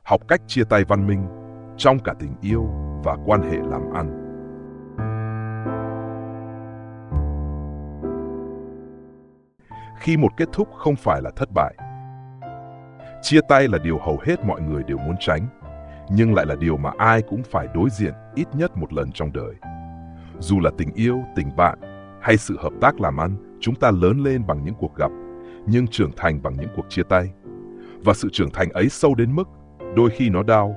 học cách chia tay văn minh trong cả tình yêu và quan hệ làm ăn. Khi một kết thúc không phải là thất bại. Chia tay là điều hầu hết mọi người đều muốn tránh, nhưng lại là điều mà ai cũng phải đối diện ít nhất một lần trong đời. Dù là tình yêu, tình bạn hay sự hợp tác làm ăn, chúng ta lớn lên bằng những cuộc gặp, nhưng trưởng thành bằng những cuộc chia tay. Và sự trưởng thành ấy sâu đến mức đôi khi nó đau,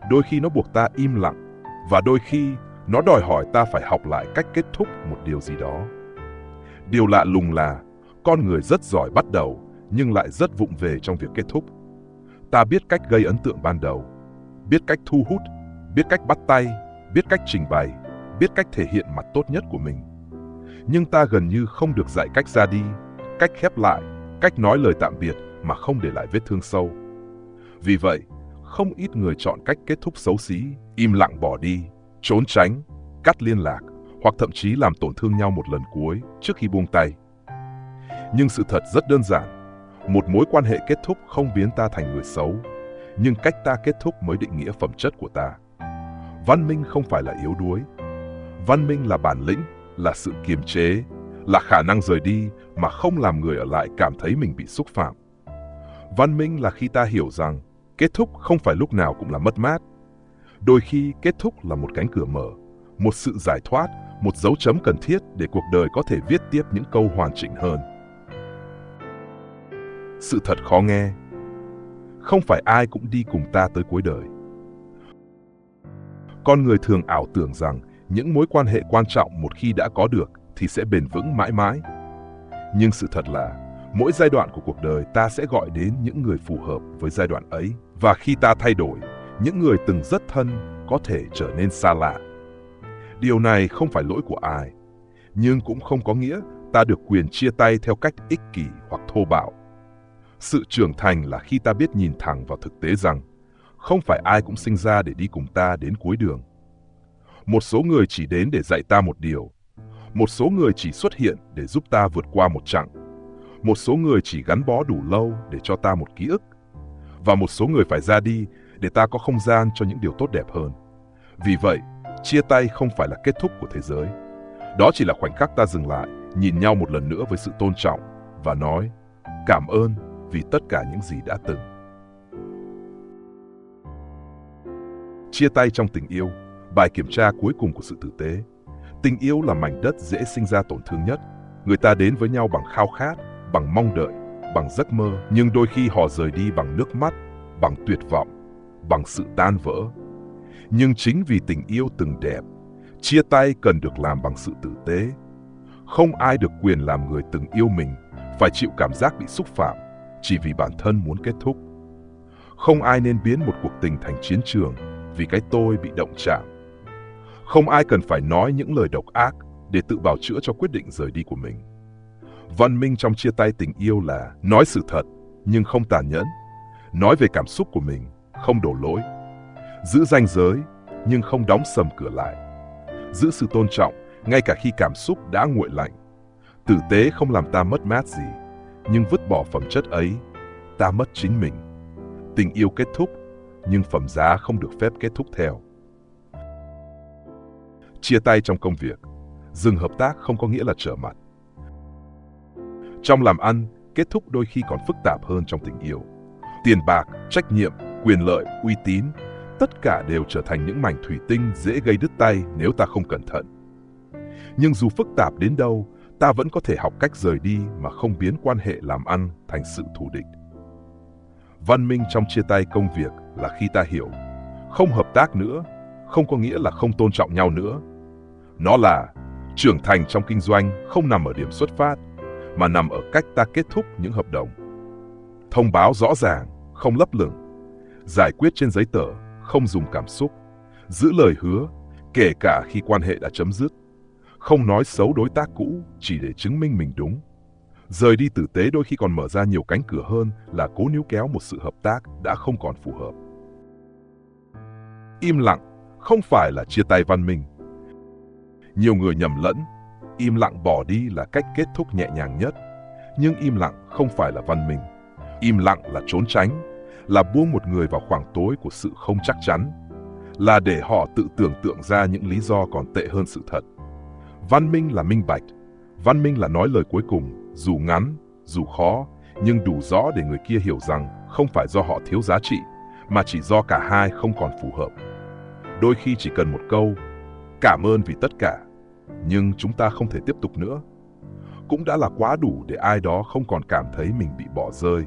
đôi khi nó buộc ta im lặng, và đôi khi nó đòi hỏi ta phải học lại cách kết thúc một điều gì đó. Điều lạ lùng là con người rất giỏi bắt đầu nhưng lại rất vụng về trong việc kết thúc. Ta biết cách gây ấn tượng ban đầu, biết cách thu hút, biết cách bắt tay, biết cách trình bày, biết cách thể hiện mặt tốt nhất của mình. Nhưng ta gần như không được dạy cách ra đi, cách khép lại, cách nói lời tạm biệt mà không để lại vết thương sâu. Vì vậy, không ít người chọn cách kết thúc xấu xí, im lặng bỏ đi, trốn tránh, cắt liên lạc, hoặc thậm chí làm tổn thương nhau một lần cuối trước khi buông tay. Nhưng sự thật rất đơn giản, một mối quan hệ kết thúc không biến ta thành người xấu, nhưng cách ta kết thúc mới định nghĩa phẩm chất của ta. Văn minh không phải là yếu đuối. Văn minh là bản lĩnh, là sự kiềm chế, là khả năng rời đi mà không làm người ở lại cảm thấy mình bị xúc phạm. Văn minh là khi ta hiểu rằng kết thúc không phải lúc nào cũng là mất mát. Đôi khi kết thúc là một cánh cửa mở, một sự giải thoát, một dấu chấm cần thiết để cuộc đời có thể viết tiếp những câu hoàn chỉnh hơn. Sự thật khó nghe. Không phải ai cũng đi cùng ta tới cuối đời. Con người thường ảo tưởng rằng những mối quan hệ quan trọng một khi đã có được thì sẽ bền vững mãi mãi. Nhưng sự thật là mỗi giai đoạn của cuộc đời ta sẽ gọi đến những người phù hợp với giai đoạn ấy. Và khi ta thay đổi, những người từng rất thân có thể trở nên xa lạ. Điều này không phải lỗi của ai, nhưng cũng không có nghĩa ta được quyền chia tay theo cách ích kỷ hoặc thô bạo. Sự trưởng thành là khi ta biết nhìn thẳng vào thực tế rằng không phải ai cũng sinh ra để đi cùng ta đến cuối đường. Một số người chỉ đến để dạy ta một điều. Một số người chỉ xuất hiện để giúp ta vượt qua một chặng. Một số người chỉ gắn bó đủ lâu để cho ta một ký ức. Và một số người phải ra đi để ta có không gian cho những điều tốt đẹp hơn. Vì vậy, chia tay không phải là kết thúc của thế giới. Đó chỉ là khoảnh khắc ta dừng lại, nhìn nhau một lần nữa với sự tôn trọng và nói cảm ơn vì tất cả những gì đã từng. Chia tay trong tình yêu, bài kiểm tra cuối cùng của sự tử tế. Tình yêu là mảnh đất dễ sinh ra tổn thương nhất. Người ta đến với nhau bằng khao khát, bằng mong đợi, bằng giấc mơ, nhưng đôi khi họ rời đi bằng nước mắt, bằng tuyệt vọng, bằng sự tan vỡ. Nhưng chính vì tình yêu từng đẹp, chia tay cần được làm bằng sự tử tế. Không ai được quyền làm người từng yêu mình phải chịu cảm giác bị xúc phạm chỉ vì bản thân muốn kết thúc. Không ai nên biến một cuộc tình thành chiến trường vì cái tôi bị động chạm. Không ai cần phải nói những lời độc ác để tự bào chữa cho quyết định rời đi của mình. Văn minh trong chia tay tình yêu là nói sự thật nhưng không tàn nhẫn, nói về cảm xúc của mình, không đổ lỗi, giữ ranh giới nhưng không đóng sầm cửa lại, giữ sự tôn trọng ngay cả khi cảm xúc đã nguội lạnh. Tử tế không làm ta mất mát gì, nhưng vứt bỏ phẩm chất ấy, ta mất chính mình. Tình yêu kết thúc, nhưng phẩm giá không được phép kết thúc theo. Chia tay trong công việc, dừng hợp tác không có nghĩa là trở mặt. Trong làm ăn, kết thúc đôi khi còn phức tạp hơn trong tình yêu. Tiền bạc, trách nhiệm, quyền lợi, uy tín, tất cả đều trở thành những mảnh thủy tinh dễ gây đứt tay nếu ta không cẩn thận. Nhưng dù phức tạp đến đâu, ta vẫn có thể học cách rời đi mà không biến quan hệ làm ăn thành sự thù địch. Văn minh trong chia tay công việc là khi ta hiểu, không hợp tác nữa, không có nghĩa là không tôn trọng nhau nữa. Nó là trưởng thành trong kinh doanh không nằm ở điểm xuất phát, mà nằm ở cách ta kết thúc những hợp đồng. Thông báo rõ ràng, không lấp lửng. Giải quyết trên giấy tờ, không dùng cảm xúc. Giữ lời hứa, kể cả khi quan hệ đã chấm dứt. Không nói xấu đối tác cũ chỉ để chứng minh mình đúng. Rời đi tử tế đôi khi còn mở ra nhiều cánh cửa hơn là cố níu kéo một sự hợp tác đã không còn phù hợp. Im lặng không phải là chia tay văn minh. Nhiều người nhầm lẫn, im lặng bỏ đi là cách kết thúc nhẹ nhàng nhất. Nhưng im lặng không phải là văn minh. Im lặng là trốn tránh, là buông một người vào khoảng tối của sự không chắc chắn, là để họ tự tưởng tượng ra những lý do còn tệ hơn sự thật. Văn minh là minh bạch, văn minh là nói lời cuối cùng, dù ngắn, dù khó, nhưng đủ rõ để người kia hiểu rằng không phải do họ thiếu giá trị, mà chỉ do cả hai không còn phù hợp. Đôi khi chỉ cần một câu, cảm ơn vì tất cả, nhưng chúng ta không thể tiếp tục nữa, cũng đã là quá đủ để ai đó không còn cảm thấy mình bị bỏ rơi.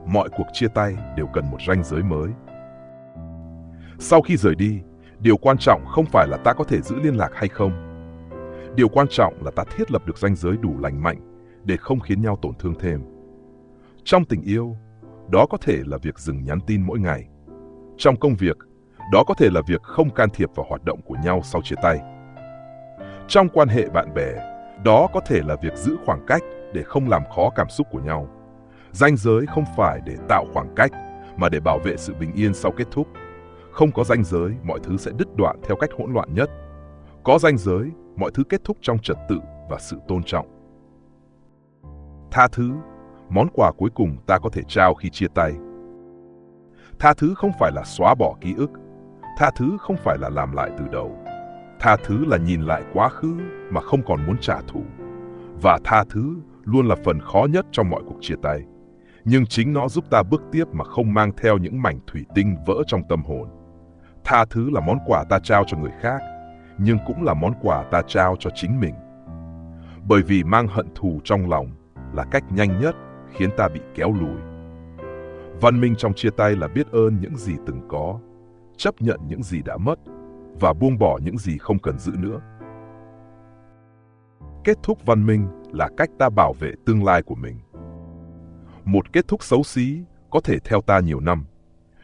Mọi cuộc chia tay đều cần một ranh giới mới. Sau khi rời đi, điều quan trọng không phải là ta có thể giữ liên lạc hay không. Điều quan trọng là ta thiết lập được ranh giới đủ lành mạnh để không khiến nhau tổn thương thêm. Trong tình yêu, đó có thể là việc dừng nhắn tin mỗi ngày. Trong công việc, đó có thể là việc không can thiệp vào hoạt động của nhau sau chia tay. Trong quan hệ bạn bè, đó có thể là việc giữ khoảng cách để không làm khó cảm xúc của nhau. Ranh giới không phải để tạo khoảng cách, mà để bảo vệ sự bình yên sau kết thúc. Không có ranh giới, mọi thứ sẽ đứt đoạn theo cách hỗn loạn nhất. Có ranh giới, mọi thứ kết thúc trong trật tự và sự tôn trọng. Tha thứ, món quà cuối cùng ta có thể trao khi chia tay. Tha thứ không phải là xóa bỏ ký ức. Tha thứ không phải là làm lại từ đầu. Tha thứ là nhìn lại quá khứ mà không còn muốn trả thù. Và tha thứ luôn là phần khó nhất trong mọi cuộc chia tay. Nhưng chính nó giúp ta bước tiếp mà không mang theo những mảnh thủy tinh vỡ trong tâm hồn. Tha thứ là món quà ta trao cho người khác, nhưng cũng là món quà ta trao cho chính mình. Bởi vì mang hận thù trong lòng là cách nhanh nhất khiến ta bị kéo lùi. Văn minh trong chia tay là biết ơn những gì từng có, chấp nhận những gì đã mất và buông bỏ những gì không cần giữ nữa. Kết thúc văn minh là cách ta bảo vệ tương lai của mình. Một kết thúc xấu xí có thể theo ta nhiều năm,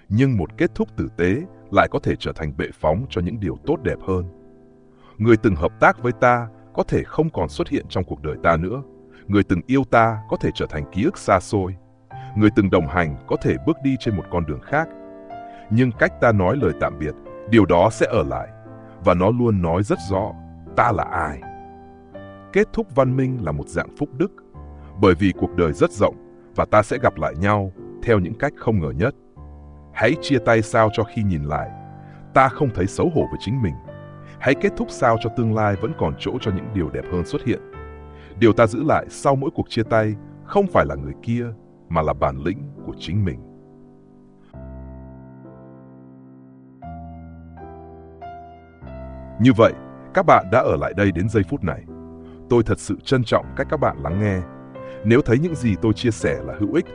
nhưng một kết thúc tử tế lại có thể trở thành bệ phóng cho những điều tốt đẹp hơn. Người từng hợp tác với ta có thể không còn xuất hiện trong cuộc đời ta nữa. Người từng yêu ta có thể trở thành ký ức xa xôi. Người từng đồng hành có thể bước đi trên một con đường khác. Nhưng cách ta nói lời tạm biệt, điều đó sẽ ở lại, và nó luôn nói rất rõ ta là ai. Kết thúc văn minh là một dạng phúc đức, bởi vì cuộc đời rất rộng và ta sẽ gặp lại nhau theo những cách không ngờ nhất. Hãy chia tay sao cho khi nhìn lại, ta không thấy xấu hổ với chính mình. Hãy kết thúc sao cho tương lai vẫn còn chỗ cho những điều đẹp hơn xuất hiện. Điều ta giữ lại sau mỗi cuộc chia tay không phải là người kia, mà là bản lĩnh của chính mình. Như vậy, các bạn đã ở lại đây đến giây phút này. Tôi thật sự trân trọng cách các bạn lắng nghe. Nếu thấy những gì tôi chia sẻ là hữu ích,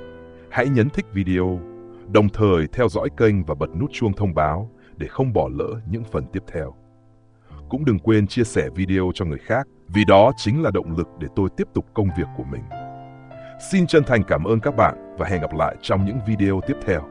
hãy nhấn thích video, đồng thời theo dõi kênh và bật nút chuông thông báo để không bỏ lỡ những phần tiếp theo. Cũng đừng quên chia sẻ video cho người khác, vì đó chính là động lực để tôi tiếp tục công việc của mình. Xin chân thành cảm ơn các bạn và hẹn gặp lại trong những video tiếp theo.